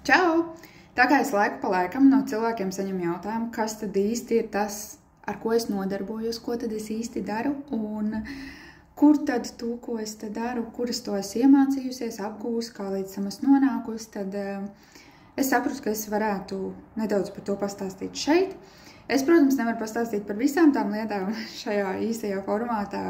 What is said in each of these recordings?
Čau! Tā kā es laiku pa laikam no cilvēkiem saņemu jautājumu, kas tad īsti ir tas, ar ko es nodarbojos, ko tad es īsti daru un kur tad to, ko es te daru, kur es to esmu iemācījusies, apgūst, kā līdz tam esmu nonākusi, tad es saprotu, ka es varētu nedaudz par to pastāstīt šeit. Es, protams, nevaru pastāstīt par visām tām lietām šajā īsajā formātā,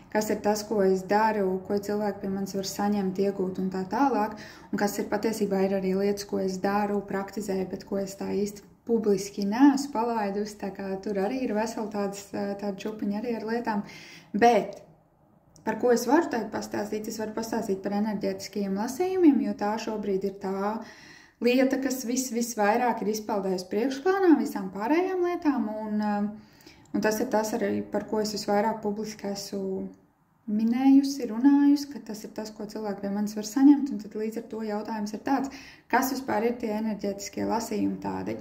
kas ir tas, ko es daru, ko cilvēki pie manis var saņemt, iegūt un tā tālāk, un kas ir patiesībā ir arī lietas, ko es daru, praktizēju, bet ko es tā īsti publiski neesmu palaidusi, tā kā tur arī ir veseli tāda čupiņa arī ar lietām, bet par ko es varu tagad pastāstīt? Es varu pastāstīt par enerģētiskajiem lasījumiem, jo tā šobrīd ir tā lieta, kas visvairāk ir izpeldējusi priekšplānā visām pārējām lietām, un tas ir tas arī, par ko es visvairāk publiski esmu minējusi, runājusi, ka tas ir tas, ko cilvēki pie manis var saņemt, un tad līdz ar to jautājums ir tāds, kas vispār ir tie enerģētiskie lasījumi tādi.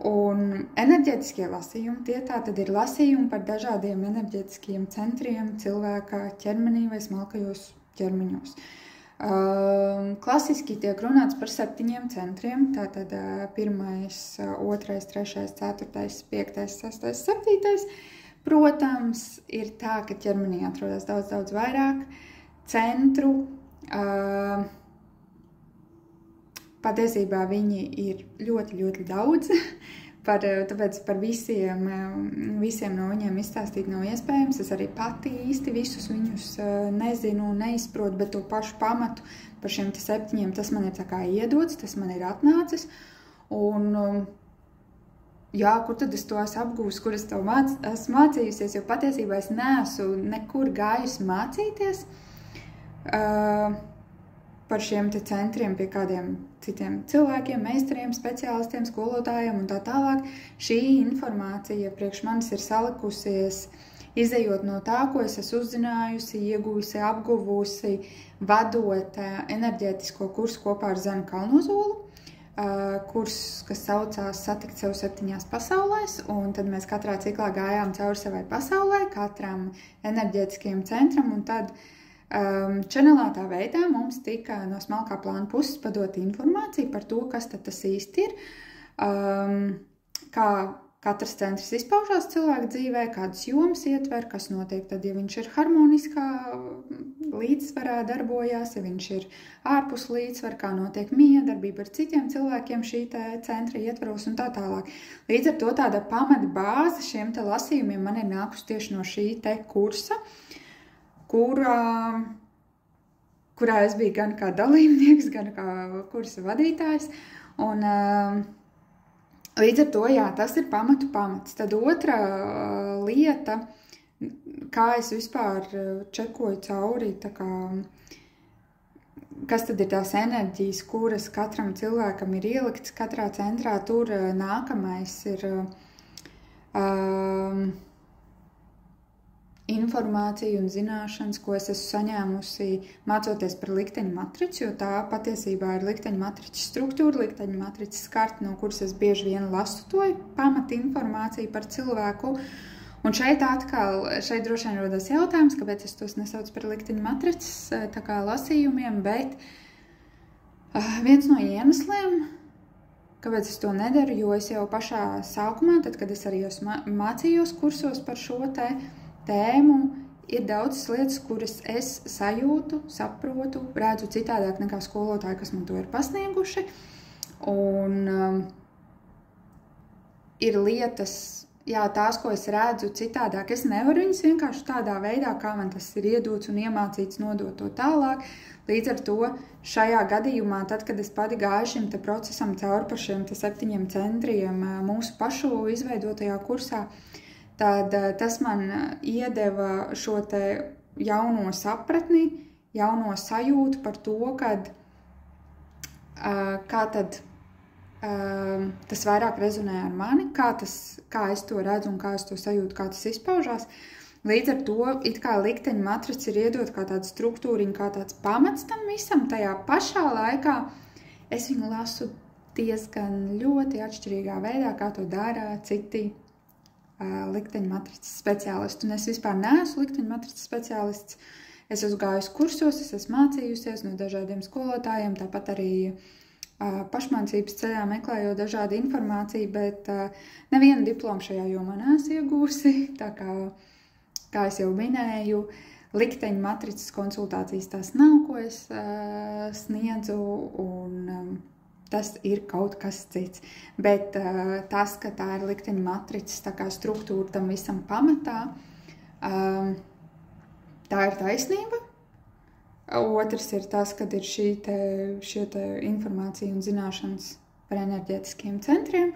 Un enerģētiskie lasījumi, tie tā tad ir lasījumi par dažādiem enerģētiskiem centriem cilvēka ķermenī vai smalkajos ķermeņos. Klasiski tiek runāts par 7 centriem, tātad 1, 2, 3, 4, 5, 6, 7. Protams, ir tā, ka ķermenī atrodas daudz vairāk centru. Patiesībā viņi ir ļoti daudz, tāpēc par visiem no viņiem izstāstīt nav iespējams. Es arī pati īsti visus viņus nezinu un neizprotu, bet to pašu pamatu par šiem 7, tas man ir tā kā iedots, tas man ir atnācis. Un jā, kur tad es to esmu apgūst, kur es to esmu mācījusies, jo patiesībā es neesmu nekur gājusi mācīties par šiem te centriem pie kādiem citiem cilvēkiem, meistariem, speciālistiem, skolotājiem un tā tālāk. Šī informācija priekš manis ir salikusies, izejot no tā, ko es esmu uzzinājusi, ieguvusi, apguvusi, vadot enerģētisko kursu kopā ar Zenu Kalnozolu. Kurs, kas saucās Satikt sev 7 pasaulēs, un tad mēs katrā ciklā gājām cauri savai pasaulē, katram enerģētiskajam centram, un tad čenelētā veidā mums tika no smalkā plāna puses padot informācija par to, kas tad tas īsti ir, kā katrs centrs izpaužās cilvēka dzīvē, kādas jomas ietver, kas notiek tad, ja viņš ir harmoniskā līdzsvarā darbojās, ja viņš ir ārpus līdzsvara, kā notiek miedarbība ar citiem cilvēkiem šī te centra ietvaros un tā tālāk. Līdz ar to tāda pamata bāze šiem te lasījumiem man ir nākus tieši no šī te kursa, kurā es biju gan kā dalībnieks, gan kā kursa vadītājs, un līdz ar to, jā, tas ir pamats. Tad otra lieta, kā es vispār čekoju cauri, tā kā, kas tad ir tās enerģijas, kuras katram cilvēkam ir ieliktas katrā centrā, tur nākamais ir informācija un zināšanas, ko es esmu saņēmusi mācoties par likteņu matrici, jo tā patiesībā ir likteņu matrices struktūra, likteņu matrices karta, no kuras es bieži vien lasu to pamata informāciju par cilvēku. Un šeit droši vien rodas jautājums, kāpēc es tos nesaucu par likteņu matrices tā kā lasījumiem, bet viens no iemesliem, kāpēc es to nedaru, jo es jau pašā sākumā, tad, kad es arī mācījos kursos par šo tēmu, ir daudzas lietas, kuras es sajūtu, saprotu, redzu citādāk nekā skolotāji, kas man to ir pasnieguši. Un ir lietas, jā, tās, ko es redzu citādāk, es nevaru viņas vienkārši tādā veidā, kā man tas ir iedots un iemācīts, nodot to tālāk. Līdz ar to šajā gadījumā, tad, kad es pati gāju šim te procesam cauri par šiem te 7 centriem mūsu pašu izveidotajā kursā, tad tas man iedeva šo te jauno sapratni, jauno sajūtu par to, kad kā tad tas vairāk rezonē ar mani, kā es to redzu un kā es to sajūtu, kā tas izpaužās. Līdz ar to it kā likteņa matrica ir iedot kā tāda struktūriņa, kā tāds pamats tam visam. Tajā pašā laikā es viņu lasu diezgan ļoti atšķirīgā veidā, kā to dara citi likteņa matricas speciālisti. Un es vispār neesmu likteņa matricas speciālists. Es esmu gājusi kursos, es esmu mācījusies no dažādiem skolotājiem, tāpat arī pašmācības ceļā meklējot dažādu informāciju, bet nevienu diplomu šajā jomā neesmu iegūsi. Tā kā es jau minēju, likteņu matricas konsultācijas tās nav, ko es sniedzu, un tas ir kaut kas cits. Bet tas, ka tā ir likteņu matricas tā kā struktūra tam visam pamatā, tā ir taisnība. Otrs ir tas, kad ir šie informācija un zināšanas par enerģētiskiem centriem.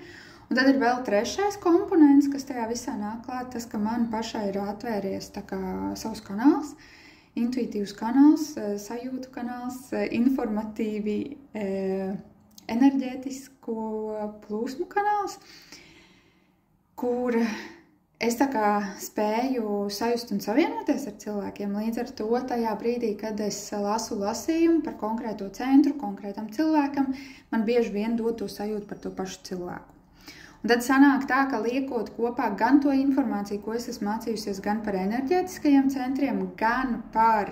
Un tad ir vēl trešais komponents, kas tajā visā nāk klāt, tas, ka man pašai ir atvēries tā kā savs kanāls, intuitīvs kanāls, sajūtu kanāls, informatīvi enerģētisko plūsmu kanāls, kur es tā kā spēju sajust un savienoties ar cilvēkiem. Līdz ar to tajā brīdī, kad es lasu lasījumu par konkrēto centru, konkrētam cilvēkam, man bieži vien dod to sajūtu par to pašu cilvēku. Un tad sanāk tā, ka liekot kopā gan to informāciju, ko es esmu mācījusies, gan par enerģētiskajiem centriem, gan par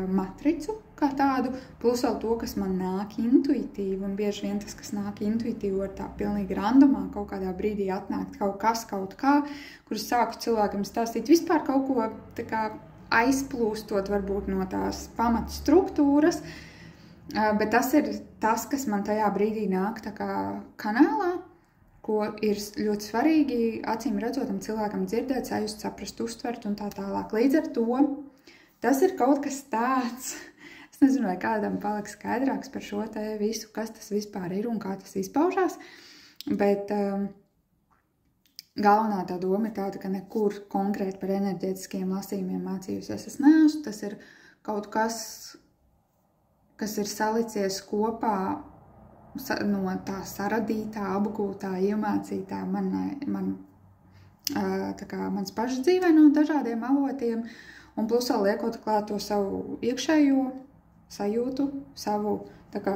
matricu kā tādu, plus vēl to, kas man nāk intuitīvi, un bieži vien tas, kas nāk intuitīvi, var tā pilnīgi randomā kaut kādā brīdī atnākt kaut kā, kurus sāku cilvēkam stāstīt vispār kaut ko tā kā aizplūstot varbūt no tās pamata struktūras, bet tas ir tas, kas man tajā brīdī nāk tā kā kanālā, ko ir ļoti svarīgi acīm redzotam cilvēkam dzirdēt, sajust, saprast, uztvert un tā tālāk. Līdz ar to tas ir kaut kas tāds, es nezinu, vai kādam paliks skaidrāks par šo te visu, kas tas vispār ir un kā tas izpaužās, bet galvenā tā doma ir tāda, ka nekur konkrēti par enerģētiskiem lasījumiem mācījusies es neesmu. Tas ir kaut kas, kas ir salicies kopā no tā saradītā, apgūtā, iemācītā mans pašs dzīvē no dažādiem avotiem. Un plus vēl liekot klāt to savu iekšējo sajūtu, savu, tā kā,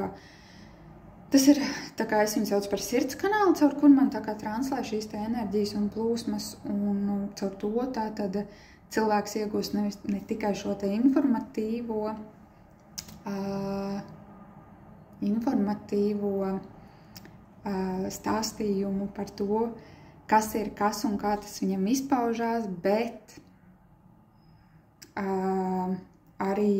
tas ir, tā kā es viņu saucu par sirds kanālu, caur kur man tā kā translē šīs te enerģijas un plūsmas, un caur to tā tad cilvēks iegūst ne tikai šo te informatīvo stāstījumu par to, kas ir kas un kā tas viņam izpaužās, bet arī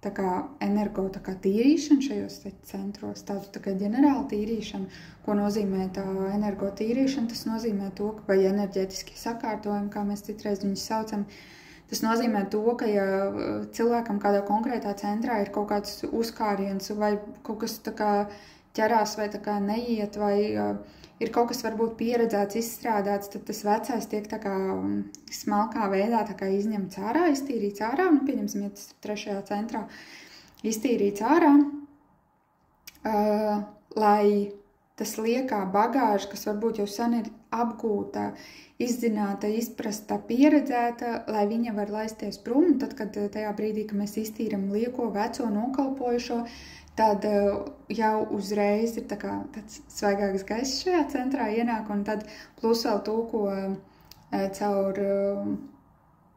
tā kā energo tā kā tīrīšana šajos centros, tādu tā kā ģenerāla tīrīšana, ko nozīmē tā energo tīrīšana, tas nozīmē to, ka vai enerģētiski sakārtojumi, kā mēs citreiz viņus saucam, tas nozīmē to, ka ja cilvēkam kādā konkrētā centrā ir kaut kāds uzkāriens vai kaut kas tā kā ķerās vai tā kā neiet vai ir kaut kas varbūt pieredzēts, izstrādāts, tad tas vecais tiek tā kā smalkā veidā tā kā izņemts ārā, iztīrīts ārā, un pieņemsim, ja tas ir trešajā centrā, iztīrīts ārā, lai tas liekā bagāža, kas varbūt jau sen ir apgūta, izzināta, izprasta, pieredzēta, lai viņa var laisties prom, un tad, kad tajā brīdī, ka mēs iztīram lieko, veco, nokalpojušo, tad jau uzreiz ir tā kā tāds svaigāks gaiss šajā centrā ienāk, un tad plus vēl to, ko caur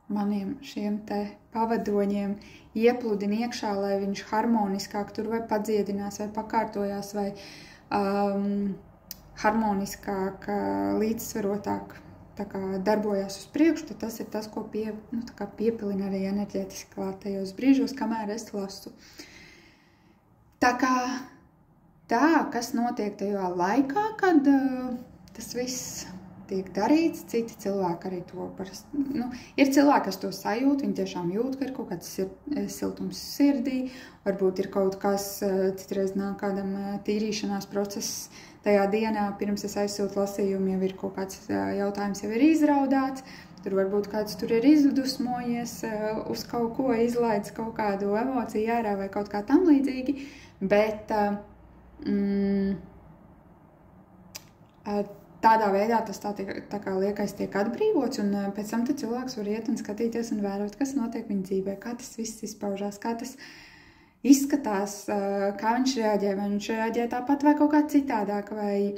maniem šiem te pavadoņiem iepludina iekšā, lai viņš harmoniskāk tur vai padziedinās, vai pakārtojās, vai harmoniskāk, līdzsvarotāk tā kā darbojās uz priekšu, tad tas ir tas, ko piepilina arī enerģētiski klāt tajos brīžos, kamēr es lasu. Tā kā kas notiek tajā laikā, kad tas viss tiek darīts, citi cilvēki arī to parasti, ir cilvēki, kas to sajūt, viņi tiešām jūt, ka ir kaut kāds siltums sirdī, varbūt ir kaut kas, citreiz nāk kādam tīrīšanās process tajā dienā, pirms es aizsūtu lasījumu, jau ir kaut kāds jautājums jau ir izraudāts, tur varbūt kāds tur ir izdusmojies, uz kaut ko izlaidis kaut kādu emociju ārā vai kaut kā tam līdzīgi, bet tādā veidā tas tā kā liekais tiek atbrīvots, un pēc tam tad cilvēks var iet un skatīties un vērot, kas notiek viņa dzīvē, kā tas viss izpaužās, kā tas izskatās, kā viņš reaģē, vai viņš reaģē tāpat vai kaut kā citādāk, vai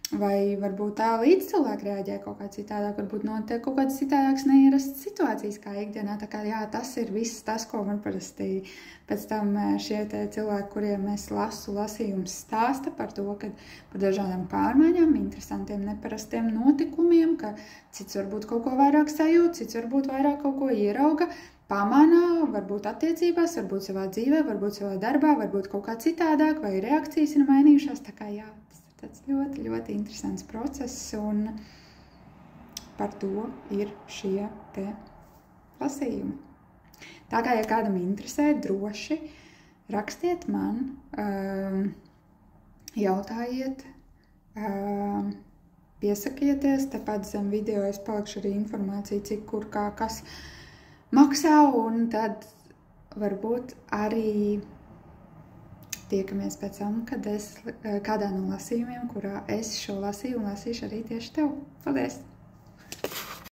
Vai varbūt tā līdz cilvēki reaģē kaut kā citādāk, varbūt notiek kaut kādas citādākas neierastas situācijas kā ikdienā. Tā kā jā, tas ir viss tas, ko man parasti pēc tam šie cilvēki, kuriem es lasu lasījumus, stāsta par to, ka par dažādām pārmaiņām, interesantiem, neparastiem notikumiem, ka cits varbūt kaut ko vairāk sajūt, cits varbūt vairāk kaut ko ierauga, pamana, varbūt attiecībās, varbūt savā dzīvē, varbūt savā darbā, varbūt kaut kā citādāk, vai reakcijas ir mainījušās. Tā kā jā. Tas ļoti, ļoti interesants process, un par to ir šie te lasījumi. Tā kā, ja kādam interesē, droši rakstiet man, jautājiet, piesakieties, tepat zem video es palikšu arī informāciju, cik kur kā kas maksā, un tad varbūt arī tiekamies pēc tam, kad es kādā no lasījumiem, kurā es šo lasījumu lasīšu arī tieši tev. Paldies!